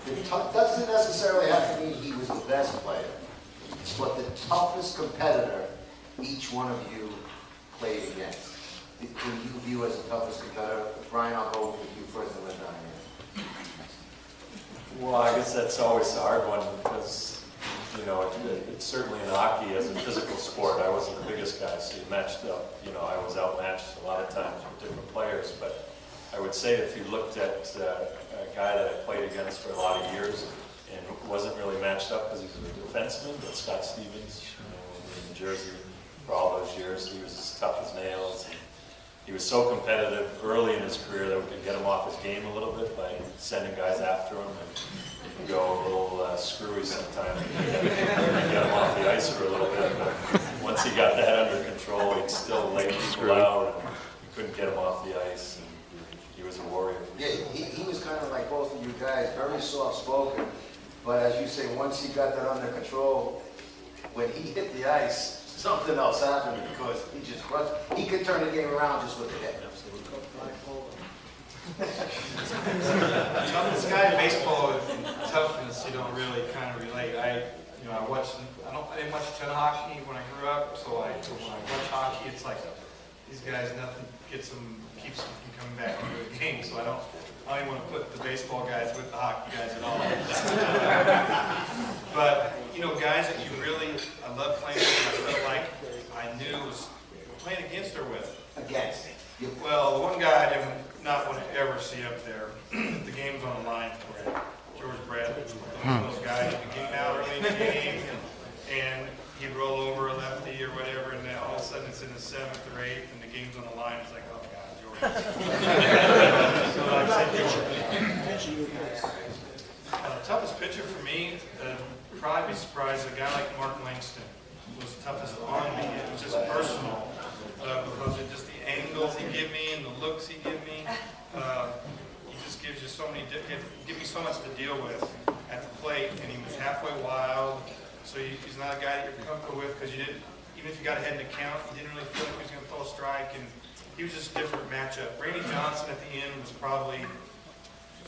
doesn't necessarily have to mean he was the best player, but the toughest competitor each one of you played against. Who you view as the toughest competitor? Brian, I'll go with you first and then Diane. Well, I guess that's always a hard one because, you know, it's certainly in hockey as a physical sport. I wasn't the biggest guy, so you matched up. You know, I was outmatched a lot of times with different players. But I would say if you looked at a guy that I played against for a lot of years and wasn't really matched up because he was a defenseman, but Scott Stevens, you know, in Jersey for all those years, he was as tough as nails. He was so competitive early in his career that we could get him off his game a little bit by sending guys after him and go a little screwy sometimes. Get him off the ice for a little bit, but once he got that under control, he'd still lay people out, and you couldn't get him off the ice. And he was a warrior. Yeah, he was kind of like both of you guys, very soft-spoken, but as you say, once he got that under control, when he hit the ice, something else happened because he just crushed. He could turn the game around just with the head. Toughest guy in baseball, toughness, you don't really kind of relate. I didn't watch a ton of hockey when I grew up, so when I watch hockey, it's like these guys, nothing keeps them from coming back into a game. So I don't even want to put the baseball guys with the hockey guys at all. But you know, guys that you really, I love playing with, I felt like I knew was playing against or with. Against. Well, the one guy I did not want to ever see up there, the game's on the line for it, George Bradley. One of those guys that came out early in the game and he'd roll over a lefty or whatever, and then all of a sudden it's in the 7th or 8th and the game's on the line. It's like, oh God, George. So I said George. Toughest pitcher for me, probably be surprised, a guy like Mark Langston was the toughest on me. It was just personal because of just the angles he gave me and the looks he gave me. He just gives you so many, give me so much to deal with at the plate, and he was halfway wild, so he's not a guy that you're comfortable with because you didn't, even if you got ahead in the count, you didn't really feel like he was going to throw a strike, and he was just a different matchup. Randy Johnson at the end was probably,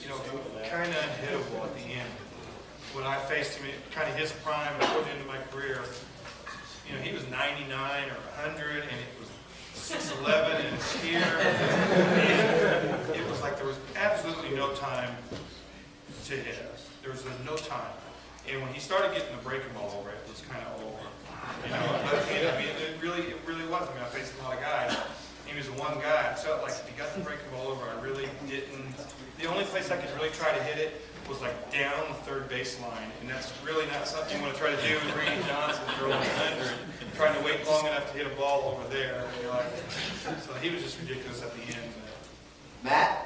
you know, kind of unhittable at the end. When I faced him, kind of his prime toward the end of my career, you know, he was 99 or 100, and it was 6'11", and it's here. And it was like there was absolutely no time to hit. There was no time. And when he started getting the breaking ball over, it was kind of over. You know, but, I mean, it really was. I mean, I faced a lot of guys. He was the one guy. I felt like if he got the breaking ball over, I really didn't. The only place I could really try to hit it was like down the third baseline, and that's really not something you want to try to do with Randy Johnson throwing 100, trying to wait long enough to hit a ball over there. So he was just ridiculous at the end. Matt?